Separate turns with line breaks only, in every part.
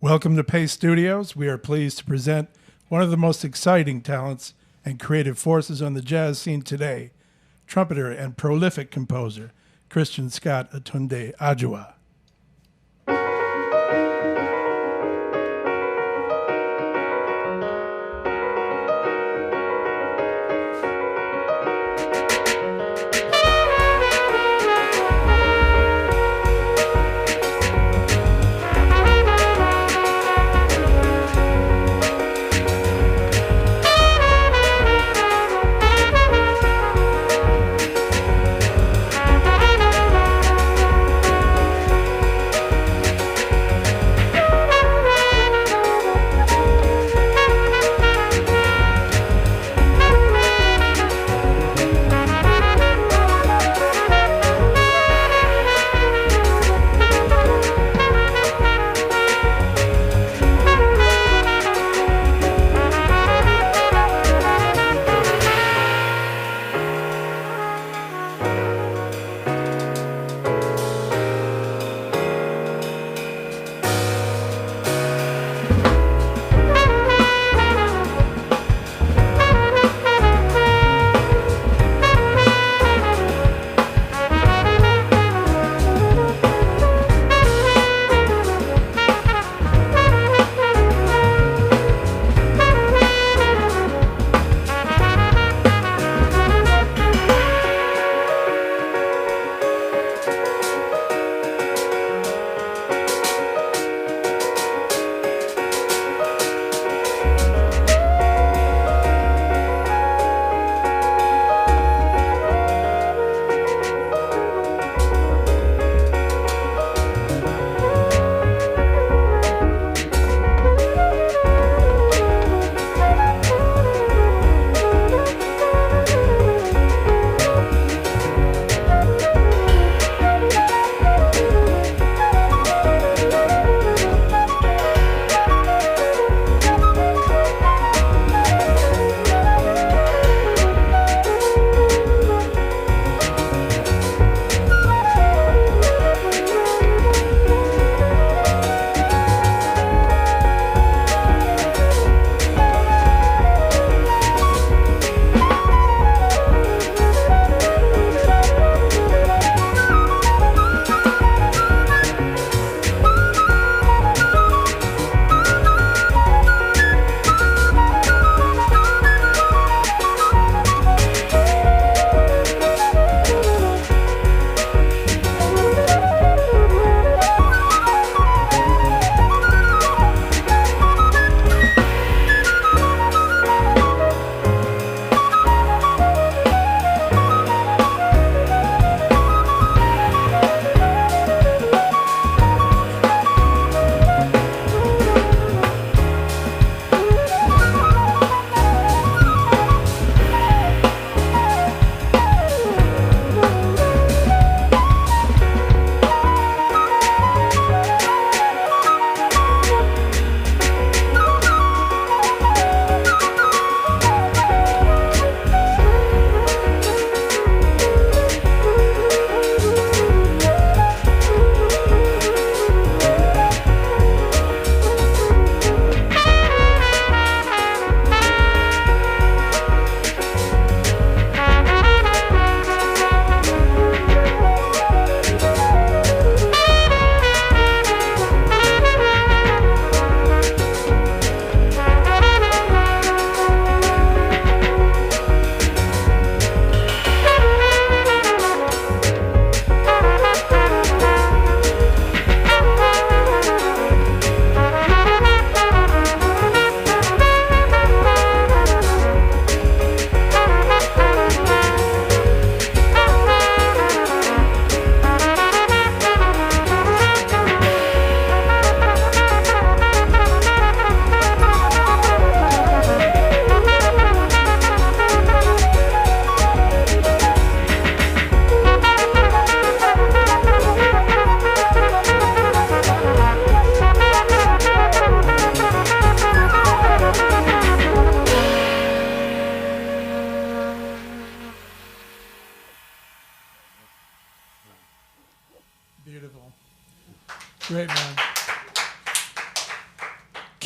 Welcome to Pace Studios. We are pleased to present one of the most exciting talents and creative forces on the jazz scene today, trumpeter and prolific composer, Christian Scott Atunde Adjuah.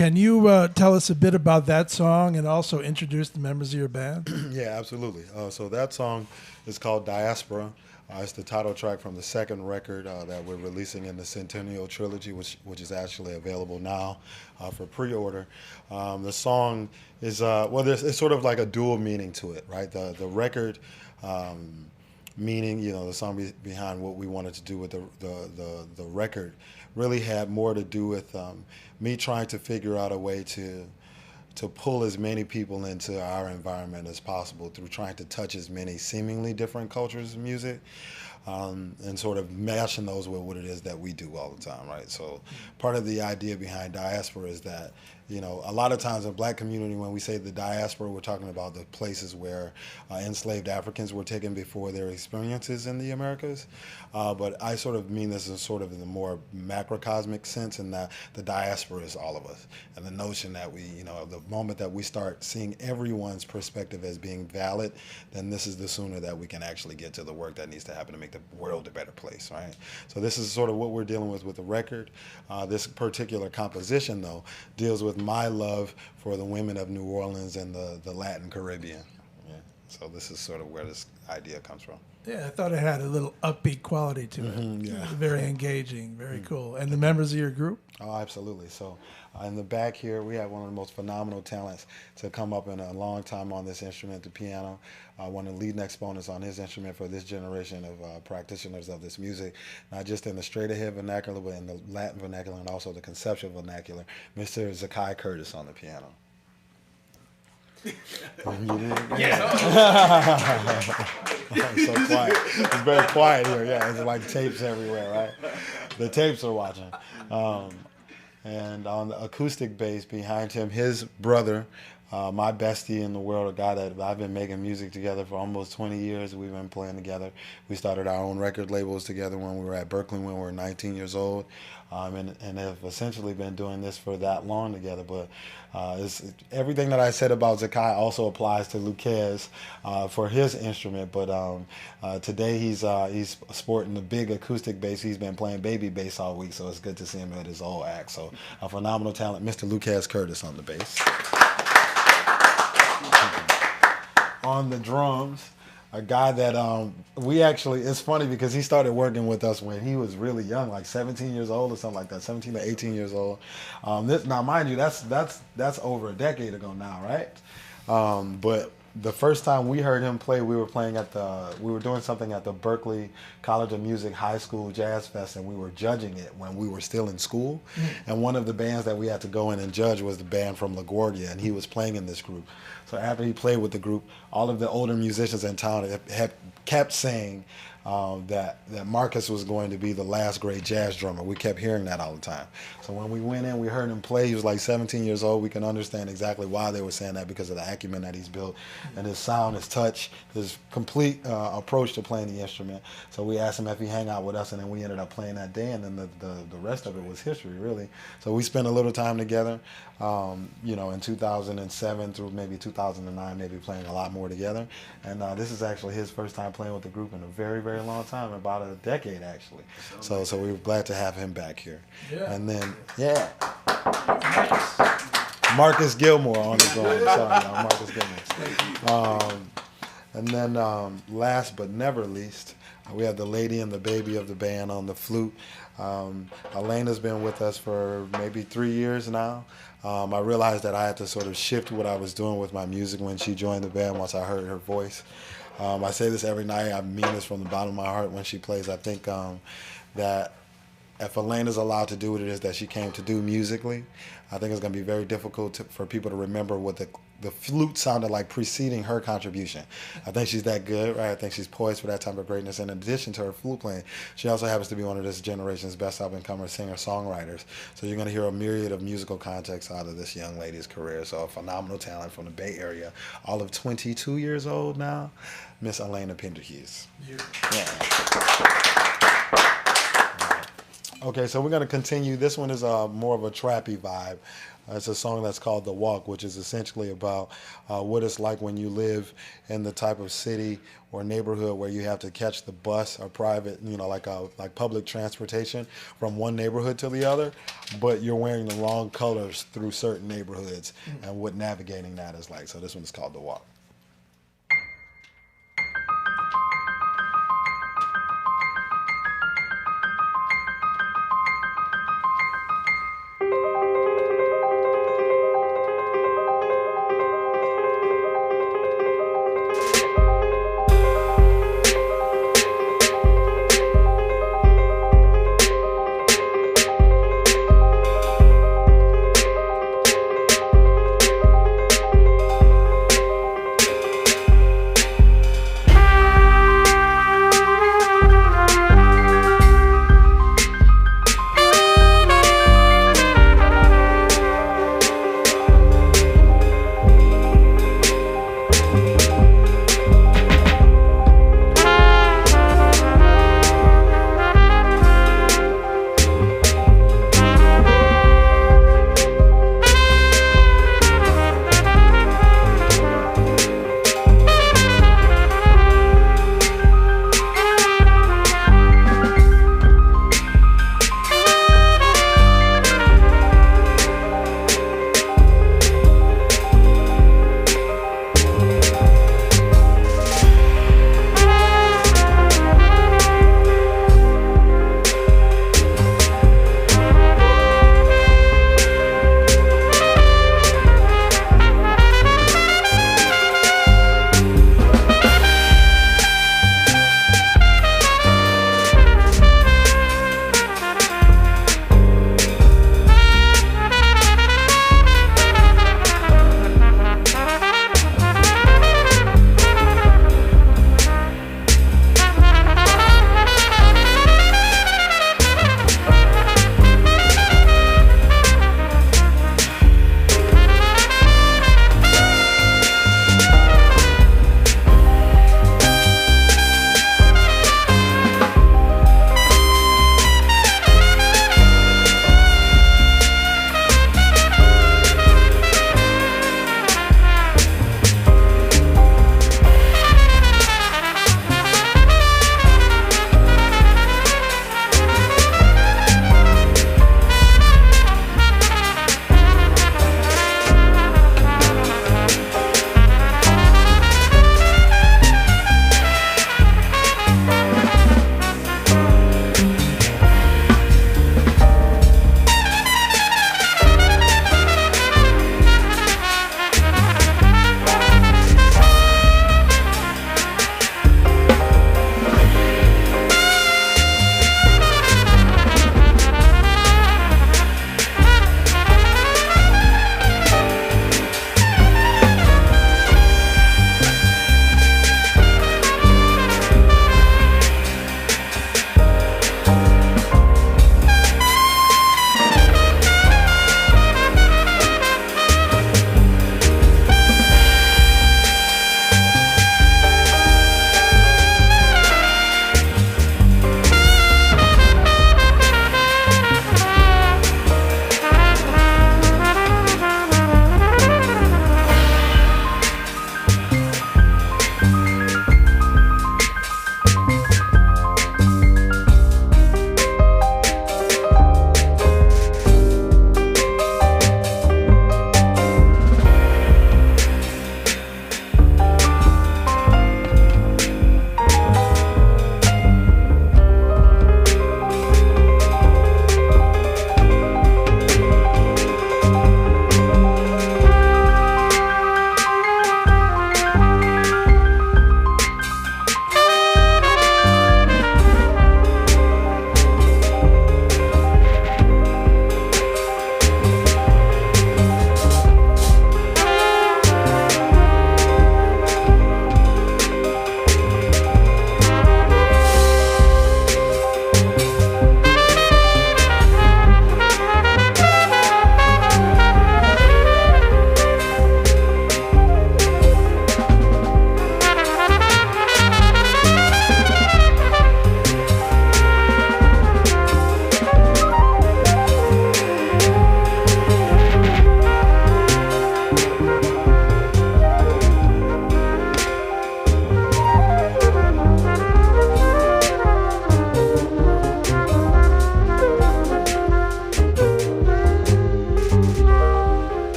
Can you tell us a bit about that song and also introduce the members of your band?
Yeah, absolutely. So that song is called Diaspora. It's the title track from the second record that we're releasing in the Centennial Trilogy, which is actually available now for pre-order. The song is, it's sort of like a dual meaning to it, right? The record meaning, the song behind what we wanted to do with the record really had more to do with me trying to figure out a way to pull as many people into our environment as possible through trying to touch as many seemingly different cultures of music, and sort of mashing those with what it is that we do all the time, right? So part of the idea behind diaspora is that, a lot of times in black community, when we say the diaspora, we're talking about the places where enslaved Africans were taken before their experiences in the Americas. But I sort of mean this as sort of in the more macrocosmic sense, in that the diaspora is all of us. And the notion that we, the moment that we start seeing everyone's perspective as being valid, then this is the sooner that we can actually get to the work that needs to happen to make the world a better place, right? So this is sort of what we're dealing with the record. This particular composition, though, deals with my love for the women of New Orleans and the Latin Caribbean. Yeah. So this is sort of where this idea comes from.
Yeah, I thought it had a little upbeat quality to it.
Yeah.
Very engaging, very cool. And the members of your group?
Oh, absolutely. So in the back here, we have one of the most phenomenal talents to come up in a long time on this instrument, the piano. One of the leading exponents on his instrument for this generation of practitioners of this music, not just in the straight-ahead vernacular, but in the Latin vernacular and also the conceptual vernacular, Mr. Zakai Curtis on the piano.
Yes.
I'm so quiet. It's very quiet here. Yeah, it's like tapes everywhere, right? The tapes are watching. And on the acoustic bass behind him, his brother, my bestie in the world, a guy that I've been making music together for almost 20 years. We've been playing together. We started our own record labels together when we were at Berkeley when we were 19 years old, and have essentially been doing this for that long together. But everything that I said about Zakai also applies to Luquez for his instrument. But today he's sporting the big acoustic bass. He's been playing baby bass all week, so it's good to see him at his old act. So a phenomenal talent, Mr. Luquez Curtis on the bass. On the drums, a guy that it's funny because he started working with us when he was really young, like 17 years old or something like that, 17 to 18 years old. Now, mind you, that's over a decade ago now, right? But the first time we heard him play, we were doing something at the Berkeley College of Music High School Jazz Fest, and we were judging it when we were still in school. Mm-hmm. And one of the bands that we had to go in and judge was the band from LaGuardia, and he was playing in this group. So after he played with the group, all of the older musicians in town had kept saying that Marcus was going to be the last great jazz drummer. We kept hearing that all the time. So when we went in, we heard him play. He was like 17 years old. We can understand exactly why they were saying that, because of the acumen that he's built and his sound, his touch, his complete approach to playing the instrument. So we asked him if he hang out with us, and then we ended up playing that day, and then the rest of it was history, really. So we spent a little time together, in 2007 through maybe 2009, maybe playing a lot more together. And this is actually his first time playing with the group in a very, very long time, about a decade actually. So we were glad to have him back here. Yeah. And then Marcus Gilmore on the drums. Sorry, Marcus Gilmore. And then last but never least, we have the lady and the baby of the band on the flute. Elena's been with us for maybe 3 years now. I realized that I had to sort of shift what I was doing with my music when she joined the band once I heard her voice. I say this every night. I mean this from the bottom of my heart when she plays. I think that if Elena's allowed to do what it is that she came to do musically, I think it's going to be very difficult for people to remember what the flute sounded like preceding her contribution. I think she's that good, right? I think she's poised for that type of greatness. In addition to her flute playing, she also happens to be one of this generation's best up-and-comer singer-songwriters. So you're going to hear a myriad of musical contexts out of this young lady's career. So a phenomenal talent from the Bay Area, all of 22 years old now, Miss Elena Penderhughes. Yeah. Okay, so we're going to continue. This one is more of a trappy vibe. It's a song that's called The Walk, which is essentially about what it's like when you live in the type of city or neighborhood where you have to catch the bus or private, like public transportation from one neighborhood to the other, but you're wearing the wrong colors through certain neighborhoods and what navigating that is like. So this one is called The Walk.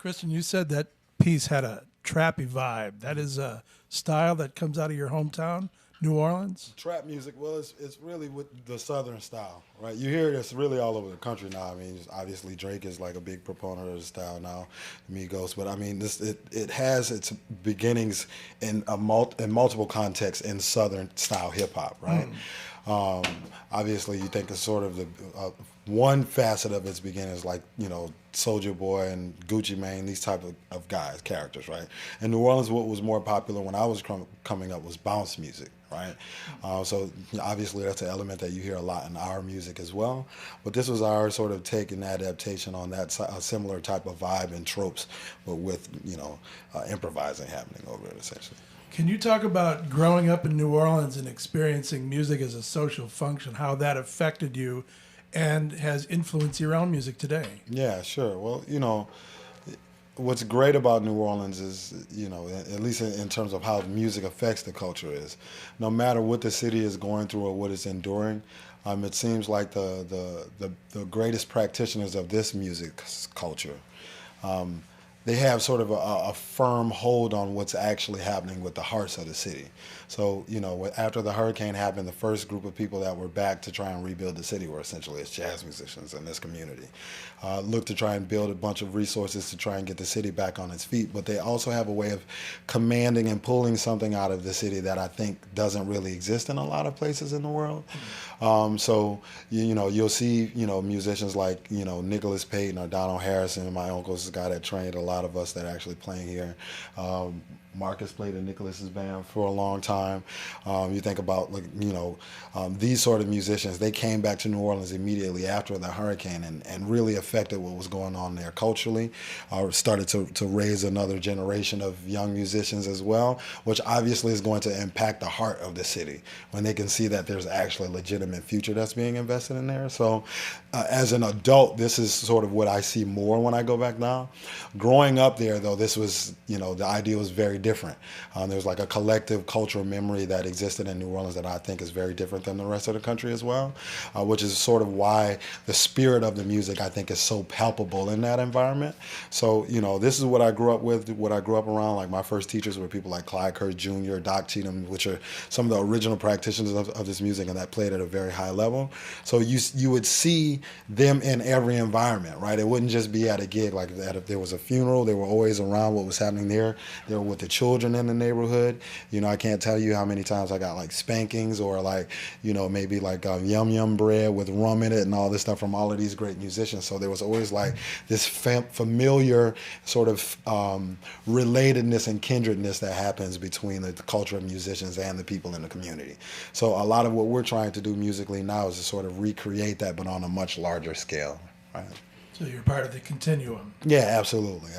Christian, you said that piece had a trappy vibe. That is a style that comes out of your hometown, New Orleans?
Trap music, well, it's really with the Southern style, right? You hear this really all over the country now. I mean, obviously Drake is like a big proponent of the style now, Migos. But I mean, it has its beginnings in in multiple contexts in Southern style hip hop, right? Obviously, you think of sort of the one facet of its beginnings, like Soulja Boy and Gucci Mane, these type of guys, characters, right? In New Orleans, what was more popular when I was coming up was bounce music, right? So obviously that's an element that you hear a lot in our music as well. But this was our sort of take and adaptation on that similar type of vibe and tropes, but with improvising happening over it essentially.
Can you talk about growing up in New Orleans and experiencing music as a social function, how that affected you and has influenced your own music today?
Yeah, sure. Well, what's great about New Orleans is, at least in terms of how music affects the culture is, no matter what the city is going through or what it's enduring, it seems like the greatest practitioners of this music culture, they have sort of a firm hold on what's actually happening with the hearts of the city. So, after the hurricane happened, the first group of people that were back to try and rebuild the city were essentially as jazz musicians in this community. Look to try and build a bunch of resources to try and get the city back on its feet, but they also have a way of commanding and pulling something out of the city that I think doesn't really exist in a lot of places in the world. So, you'll see, musicians like, Nicholas Payton or Donald Harrison. My uncle's the guy that trained a lot of us that are actually playing here. Marcus played in Nicholas's band for a long time. You think about, these sort of musicians, they came back to New Orleans immediately after the hurricane and really affected what was going on there culturally. Started to raise another generation of young musicians as well, which obviously is going to impact the heart of the city when they can see that there's actually a legitimate future that's being invested in there. So as an adult, this is sort of what I see more when I go back now. Growing up there, though, this was, the idea was very different. There's like a collective cultural memory that existed in New Orleans that I think is very different than the rest of the country as well, which is sort of why the spirit of the music I think is so palpable in that environment. So, this is what I grew up with, what I grew up around. Like my first teachers were people like Clyde Kirk Jr., Doc Cheatham, which are some of the original practitioners of this music and that played at a very high level. So you would see them in every environment, right? It wouldn't just be at a gig like that. If there was a funeral, they were always around what was happening there. They were with the children in the neighborhood. I can't tell you how many times I got like spankings or like, maybe like yum yum bread with rum in it and all this stuff from all of these great musicians. So there was always like this familiar sort of relatedness and kindredness that happens between the culture of musicians and the people in the community. So a lot of what we're trying to do musically now is to sort of recreate that, but on a much larger scale, right?
So you're part of the continuum.
Yeah, absolutely.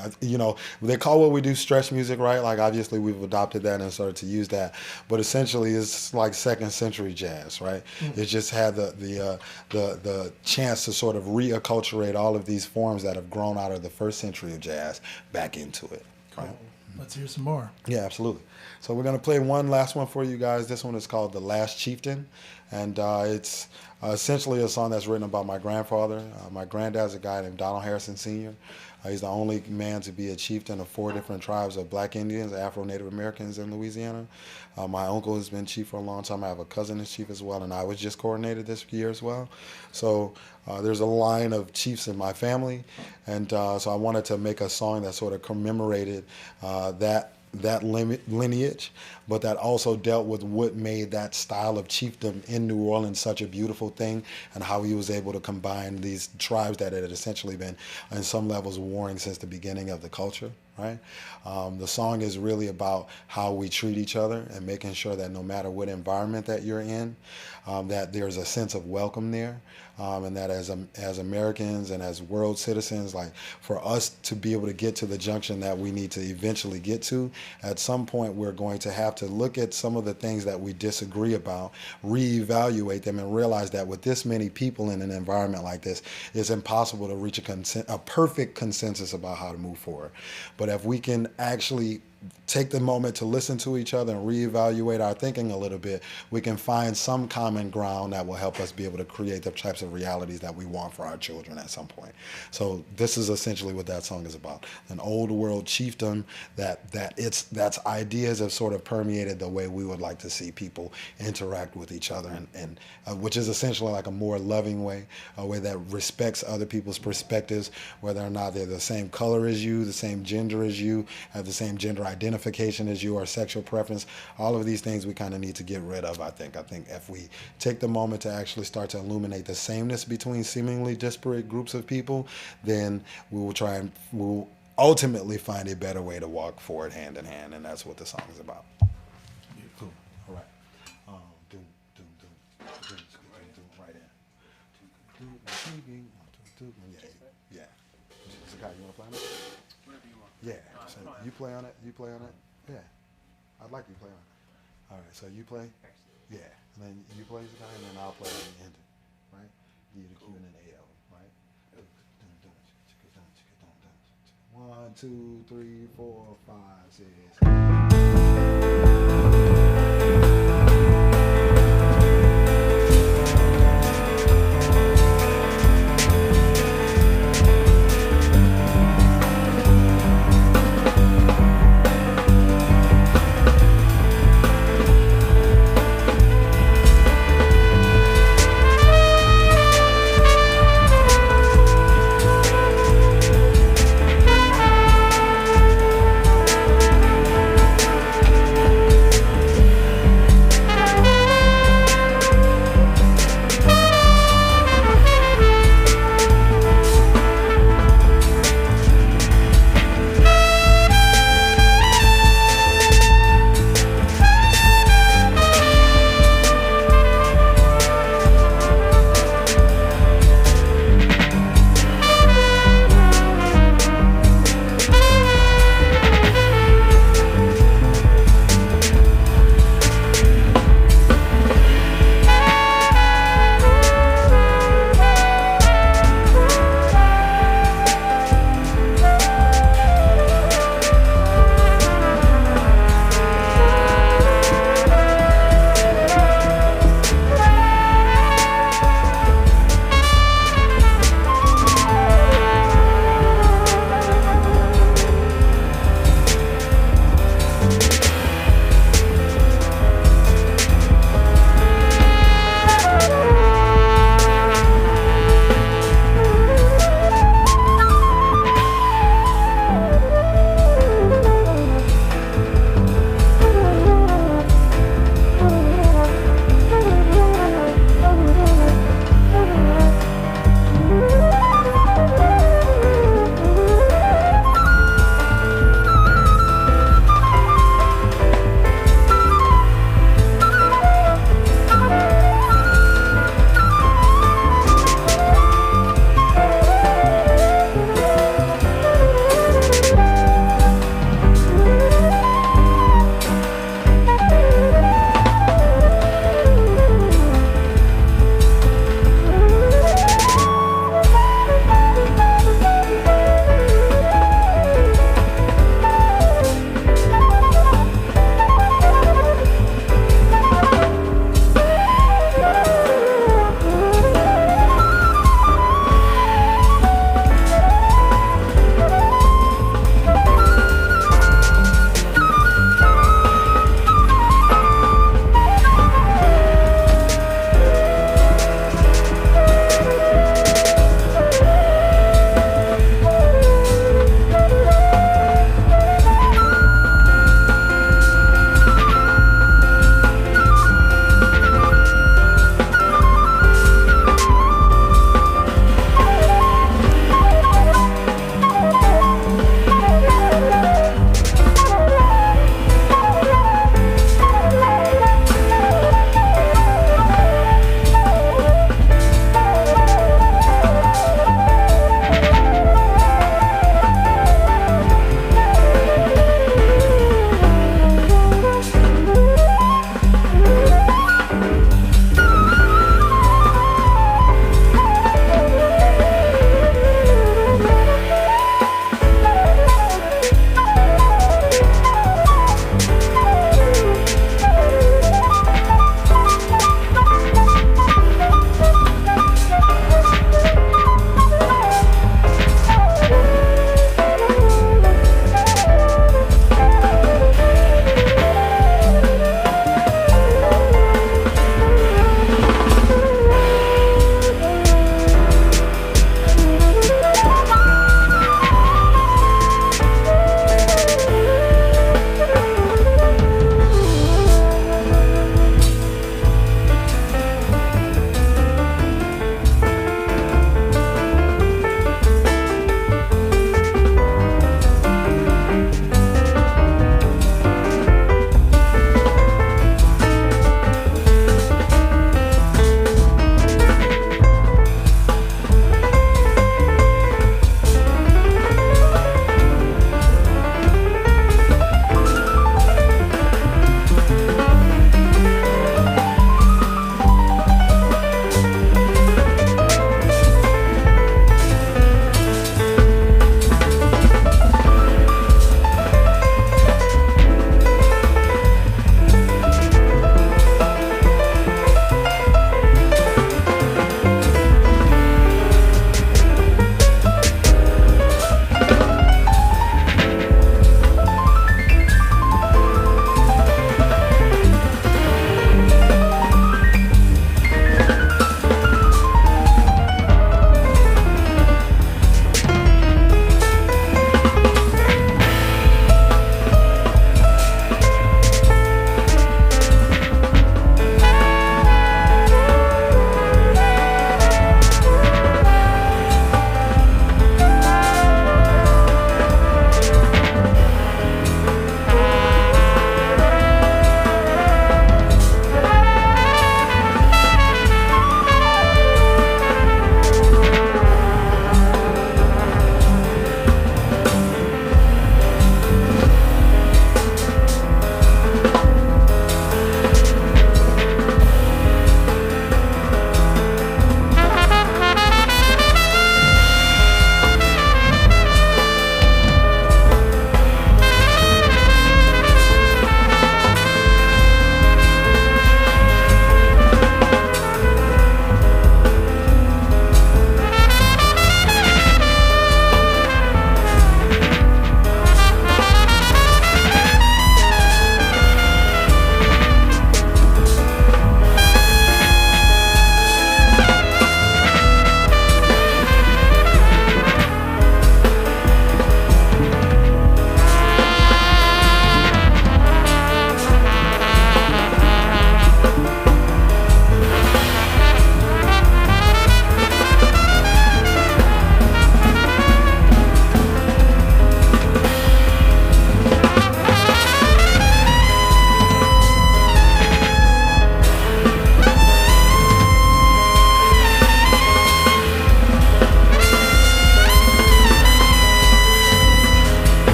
They call what we do stretch music, right? Like obviously we've adopted that and started to use that, but essentially it's like second century jazz, right? It just had the chance to sort of reacculturate all of these forms that have grown out of the first century of jazz back into it. Right?
Cool. Let's hear some more.
Yeah, absolutely. So we're going to play one last one for you guys. This one is called The Last Chieftain, and it's essentially a song that's written about my grandfather. My granddad's a guy named Donald Harrison Sr. He's the only man to be a chieftain of 4 different tribes of black Indians, Afro-Native Americans in Louisiana. My uncle has been chief for a long time. I have a cousin that's chief as well, and I was just coronated this year as well. So there's a line of chiefs in my family, and so I wanted to make a song that sort of commemorated that lineage, but that also dealt with what made that style of chiefdom in New Orleans such a beautiful thing, and how he was able to combine these tribes that had essentially been, in some levels, warring since the beginning of the culture, right? The song is really about how we treat each other and making sure that no matter what environment that you're in, that there's a sense of welcome there, and that as Americans and as world citizens, like for us to be able to get to the junction that we need to eventually get to, at some point we're going to have to look at some of the things that we disagree about, reevaluate them, and realize that with this many people in an environment like this, it's impossible to reach a perfect consensus about how to move forward. But if we can actually take the moment to listen to each other and reevaluate our thinking a little bit, we can find some common ground that will help us be able to create the types of realities that we want for our children at some point. So this is essentially what that song is about. An old world chiefdom that's ideas have sort of permeated the way we would like to see people interact with each other, and which is essentially like a more loving way, a way that respects other people's perspectives, whether or not they're the same color as you, the same gender as you, have the same gender identification as you, or sexual preference. All of these things we kind of need to get rid of, I think. I think if we take the moment to actually start to illuminate the sameness between seemingly disparate groups of people, then we'll ultimately find a better way to walk forward hand in hand, and that's what the song is about. Cool. All right. Doom, doom, doom, doom, doom, right in. Yeah. Zakai, you want to play on it?
Whatever you want.
Yeah. So you play on it. You play on it. Yeah. I'd like you to play on it. All right. So you play. Yeah. And then you play Zakai, and then I'll play on the end. Right. Give the Q and then A L. Right. 1, 2, 3, 4, 5, 6.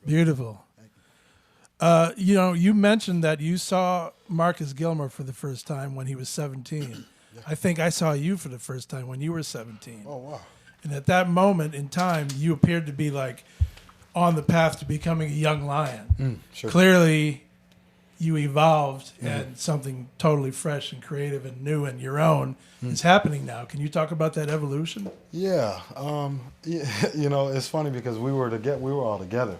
Beautiful. You mentioned that you saw Marcus Gilmore for the first time when he was 17. I think I saw you for the first time when you were 17.
Oh, wow.
And at that moment in time, you appeared to be like on the path to becoming a young lion.
Sure.
Clearly, you evolved and something totally fresh and creative and new and your own is happening now. Can you talk about that evolution?
Yeah. It's funny because we were all together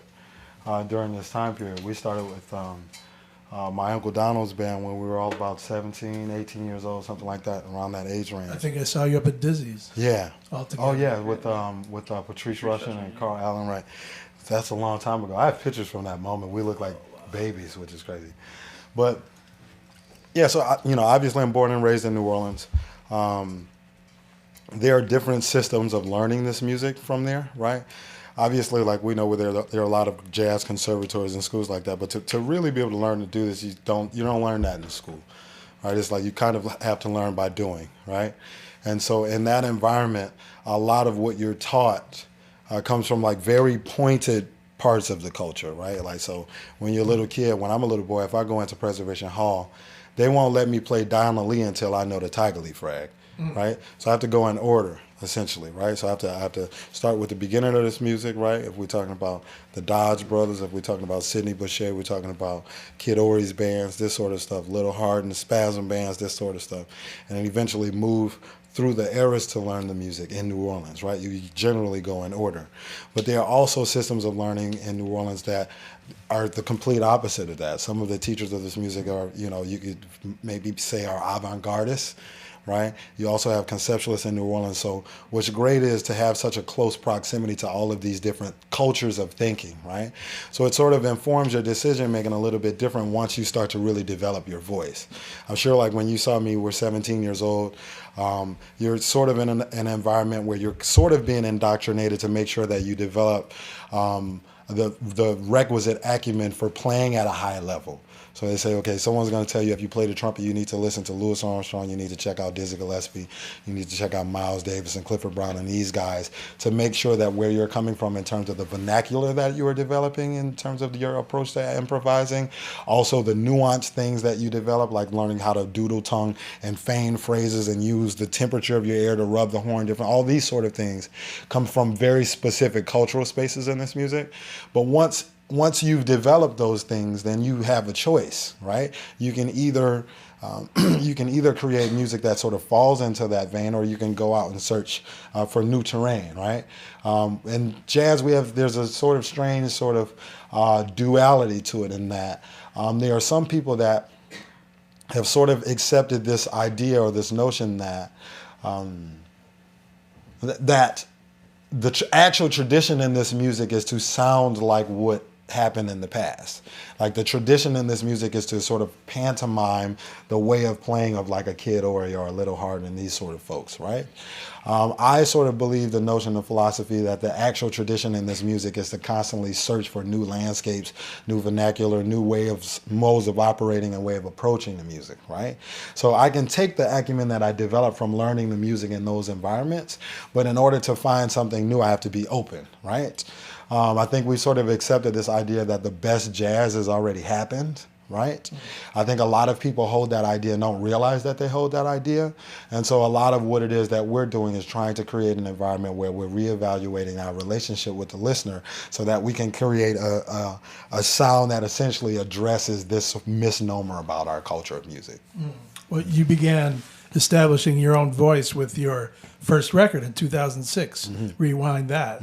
during this time period. We started with my Uncle Donald's band when we were all about 17, 18 years old, something like that, around that age range.
I think I saw you up at Dizzy's.
Yeah.
All together.
Oh, yeah, with Patrice Rushen and Carl Allen Wright. That's a long time ago. I have pictures from that moment. We look like babies, which is crazy. But, yeah, so, obviously I'm born and raised in New Orleans. There are different systems of learning this music from there, right? Obviously, like we know where there are a lot of jazz conservatories and schools like that, but to really be able to learn to do this, you don't learn that in school, right? It's like you kind of have to learn by doing, right? And so in that environment, a lot of what you're taught comes from like very pointed parts of the culture, right? Like, so when you're a little kid, when I'm a little boy, if I go into Preservation Hall, they won't let me play Dinah Lee until I know the Tiger Lee frag, right? So I have to go in order, essentially, right? So I have to start with the beginning of this music, right? If we're talking about the Dodge Brothers, if we're talking about Sidney Bechet, we're talking about Kid Ory's bands, this sort of stuff, Little Hard, Spasm bands, this sort of stuff, and then eventually move through the eras to learn the music in New Orleans, right? You generally go in order. But there are also systems of learning in New Orleans that are the complete opposite of that. Some of the teachers of this music are, you could maybe say are avant-gardists, right? You also have conceptualists in New Orleans. So what's great is to have such a close proximity to all of these different cultures of thinking, right? So it sort of informs your decision making a little bit different once you start to really develop your voice. I'm sure like when you saw me, we're 17 years old, you're sort of in an environment where you're sort of being indoctrinated to make sure that you develop the requisite acumen for playing at a high level. So they say, okay, someone's going to tell you if you play the trumpet, you need to listen to Louis Armstrong, you need to check out Dizzy Gillespie, you need to check out Miles Davis and Clifford Brown and these guys to make sure that where you're coming from in terms of the vernacular that you are developing in terms of your approach to improvising, also the nuanced things that you develop, like learning how to doodle tongue and feign phrases and use the temperature of your air to rub the horn different, all these sort of things come from very specific cultural spaces in this music. But once you've developed those things, then you have a choice, right? You can either create music that sort of falls into that vein, or you can go out and search for new terrain, right? In jazz, there's a sort of strange sort of duality to it in that there are some people that have sort of accepted this idea or this notion that that the actual tradition in this music is to sound like what happened in the past. Like the tradition in this music is to sort of pantomime the way of playing of like a Kid Ory or a Little Hard and these sort of folks, right? I sort of believe the notion of philosophy that the actual tradition in this music is to constantly search for new landscapes, new vernacular, new modes of operating and way of approaching the music, right? So I can take the acumen that I developed from learning the music in those environments, but in order to find something new, I have to be open, right? I think we sort of accepted this idea that the best jazz has already happened, right? I think a lot of people hold that idea and don't realize that they hold that idea. And so a lot of what it is that we're doing is trying to create an environment where we're reevaluating our relationship with the listener so that we can create a sound that essentially addresses this misnomer about our culture of music.
Well, you began establishing your own voice with your first record in 2006. Rewind that.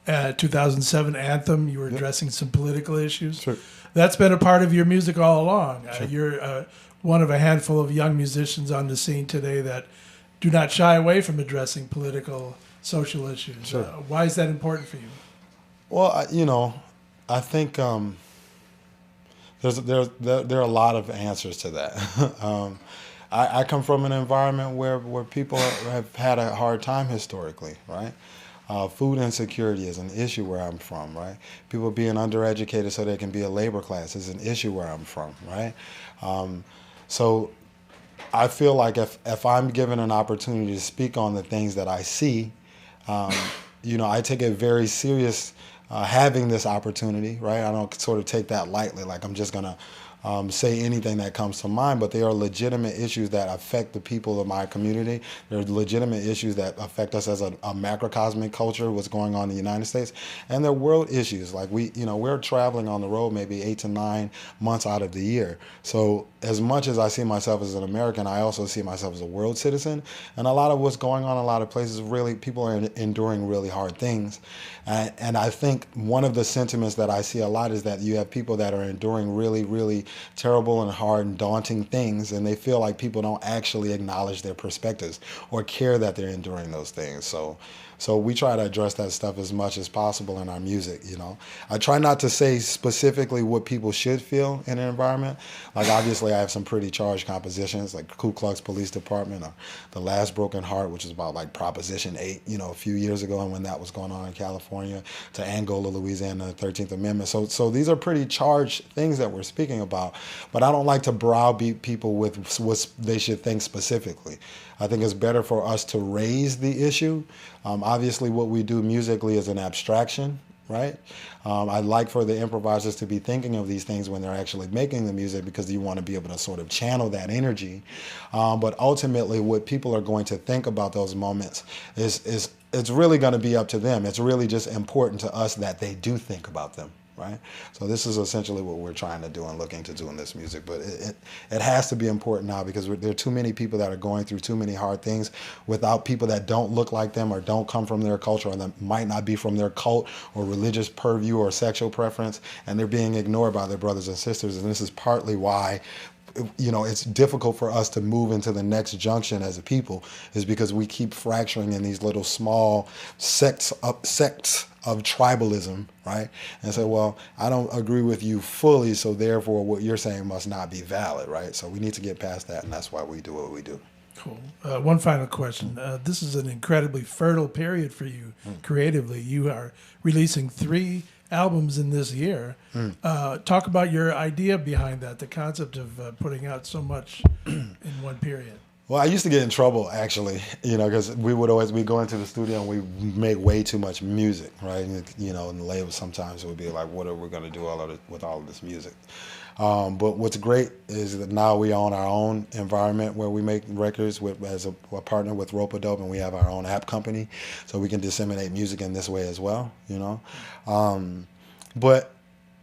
2007 Anthem, you were addressing some political issues.
Sure.
That's been a part of your music all along. Sure. You're one of a handful of young musicians on the scene today that do not shy away from addressing political, social issues.
Sure.
Why is that important for you?
Well, I think there are a lot of answers to that. I come from an environment where people have had a hard time historically, right? Food insecurity is an issue where I'm from, right? People being undereducated so they can be a labor class is an issue where I'm from, right? So I feel like if I'm given an opportunity to speak on the things that I see, I take it very serious having this opportunity, right? I don't sort of take that lightly, like I'm just gonna say anything that comes to mind, but there are legitimate issues that affect the people of my community. There are legitimate issues that affect us as a macrocosmic culture, what's going on in the United States, and there are world issues. Like we're traveling on the road maybe 8 to 9 months out of the year. So as much as I see myself as an American, I also see myself as a world citizen. And a lot of what's going on in a lot of places, really, people are enduring really hard things. And I think one of the sentiments that I see a lot is that you have people that are enduring really, really terrible and hard and daunting things, and they feel like people don't actually acknowledge their perspectives or care that they're enduring those things. So we try to address that stuff as much as possible in our music, you know. I try not to say specifically what people should feel in an environment. Like, obviously, I have some pretty charged compositions, like Ku Klux Police Department or The Last Broken Heart, which is about, like, Proposition 8, you know, a few years ago, and when that was going on in California, to Angola, Louisiana, the 13th Amendment. So these are pretty charged things that we're speaking about, but I don't like to browbeat people with what they should think specifically. I think it's better for us to raise the issue. Obviously, what we do musically is an abstraction, right? I'd like for the improvisers to be thinking of these things when they're actually making the music, because you want to be able to sort of channel that energy. But ultimately, what people are going to think about those moments is it's really going to be up to them. It's really just important to us that they do think about them. Right? So this is essentially what we're trying to do and looking to do in this music. But it has to be important now, because there are too many people that are going through too many hard things without people that don't look like them or don't come from their culture, or that might not be from their cult or religious purview or sexual preference, and they're being ignored by their brothers and sisters. And this is partly why, you know, it's difficult for us to move into the next junction as a people, is because we keep fracturing in these little small sects of tribalism, right? And say, well, I don't agree with you fully, so therefore what you're saying must not be valid, right? So we need to get past that, and that's why we do what we do.
Cool. One final question. This is an incredibly fertile period for you creatively. You are releasing 3 albums in this year. Talk about your idea behind that, the concept of putting out so much in one period.
Well, I used to get in trouble, actually, you know, because we go into the studio and we make way too much music, right? And, you know, and the label sometimes would be like, what are we going to do with all of this music? But what's great is that now we own our own environment where we make records as a partner with Rope-A-Dope, and we have our own app company, so we can disseminate music in this way as well, you know. But,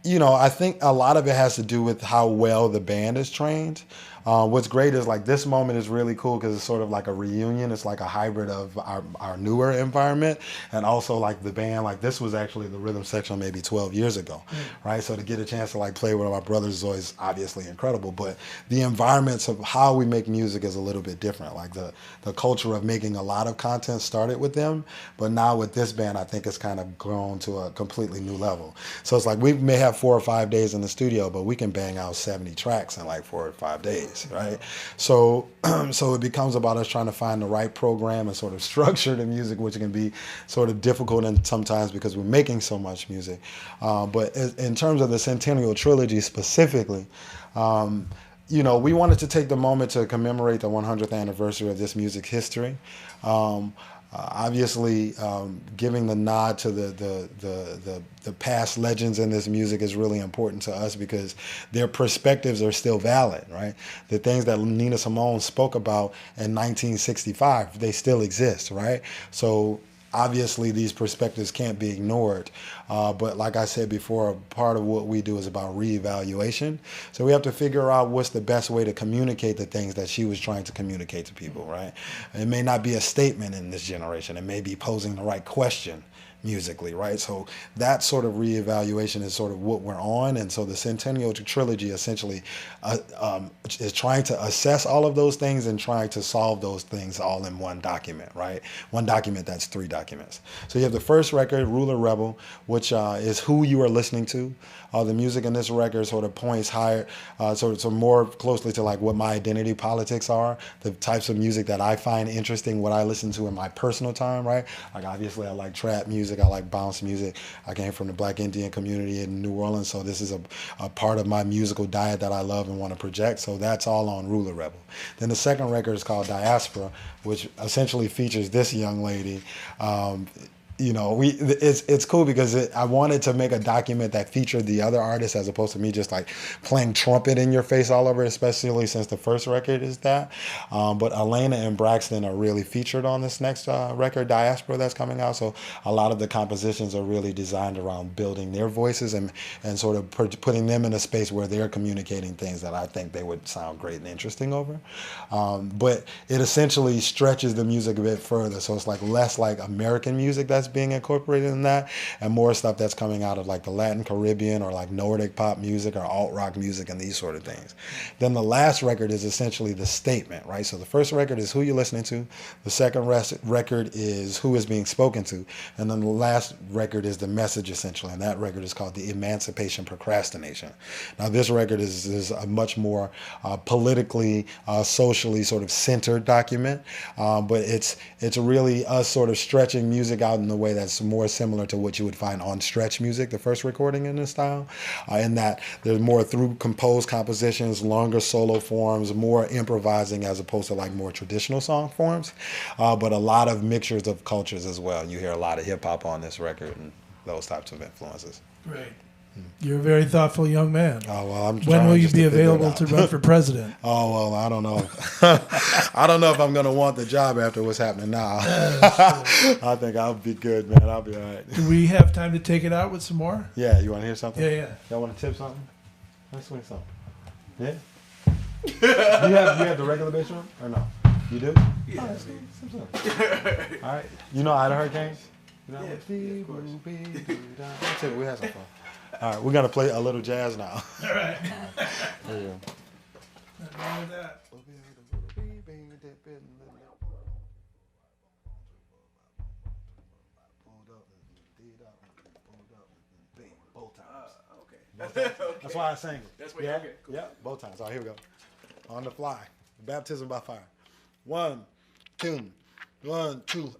you know, I think a lot of it has to do with how well the band is trained. What's great is, like, this moment is really cool because it's sort of like a reunion. It's like a hybrid of our newer environment and also like the band. Like, this was actually the rhythm section maybe 12 years ago, right? So to get a chance to like play with my brothers is always obviously incredible. But the environments of how we make music is a little bit different. Like the culture of making a lot of content started with them, but now with this band, I think it's kind of grown to a completely new level. So it's like we may have 4 or 5 days in the studio, but we can bang out 70 tracks in like 4 or 5 days. Right, so it becomes about us trying to find the right program and sort of structure the music, which can be sort of difficult and sometimes because we're making so much music. But in terms of the Centennial Trilogy specifically, you know, we wanted to take the moment to commemorate the 100th anniversary of this music history. Obviously, giving the nod to the past legends in this music is really important to us because their perspectives are still valid, right? The things that Nina Simone spoke about in 1965, they still exist, right? So obviously these perspectives can't be ignored. But like I said before, part of what we do is about reevaluation. So we have to figure out what's the best way to communicate the things that she was trying to communicate to people, right? It may not be a statement in this generation. It may be posing the right question musically, right? So that sort of reevaluation is sort of what we're on. And so the Centennial Trilogy essentially is trying to assess all of those things and trying to solve those things all in one document, right? One document that's 3 documents. So you have the first record, Ruler Rebel, which is who you are listening to. The music in this record sort of points higher, so more closely to like what my identity politics are, the types of music that I find interesting, what I listen to in my personal time, right? Like obviously I like trap music, I like bounce music. I came from the Black Indian community in New Orleans, so this is a part of my musical diet that I love and want to project. So that's all on Ruler Rebel. Then the second record is called Diaspora, which essentially features this young lady. it's cool because I wanted to make a document that featured the other artists as opposed to me just like playing trumpet in your face all over, especially since the first record is that. But Elena and Braxton are really featured on this next record, Diaspora, that's coming out. So a lot of the compositions are really designed around building their voices and sort of putting them in a space where they're communicating things that I think they would sound great and interesting over. But it essentially stretches the music a bit further. So it's like less like American music that's being incorporated in that, and more stuff that's coming out of like the Latin Caribbean or like Nordic pop music or alt rock music and these sort of things. Then the last record is essentially the statement, right? So the first record is who you're listening to, the second record is who is being spoken to, and then the last record is the message essentially, and that record is called The Emancipation Procrastination. Now this record is a much more politically, socially sort of centered document, but it's really us sort of stretching music out in a way that's more similar to what you would find on Stretch Music, the first recording in this style, in that there's more through composed compositions, longer solo forms, more improvising as opposed to like more traditional song forms, but a lot of mixtures of cultures as well. You hear a lot of hip hop on this record and those types of influences.
Right. You're a very thoughtful young man.
Oh, well,
when will you be available to run for president?
Oh, well, I don't know. I don't know if I'm going to want the job after what's happening now. I think I'll be good, man. I'll be all right.
Do we have time to take it out with some more?
Yeah, you want to hear something?
Yeah.
Y'all want to tip something? Let's swing something. Yeah? you have the regular bass drum? Or no? You do?
Yeah.
All right. All right. You know Ida Hurricanes?
Yeah, of course.
We had some fun. All right, we're going to play a little jazz now.
All right.
There you go.
Nothing wrong with that.
Both times.
Okay.
That's why I sang it.
That's what.
Yeah,
Okay. Cool.
yeah, both times. All right, here we go. On the fly. Baptism by fire. 1, 2, 1, 2.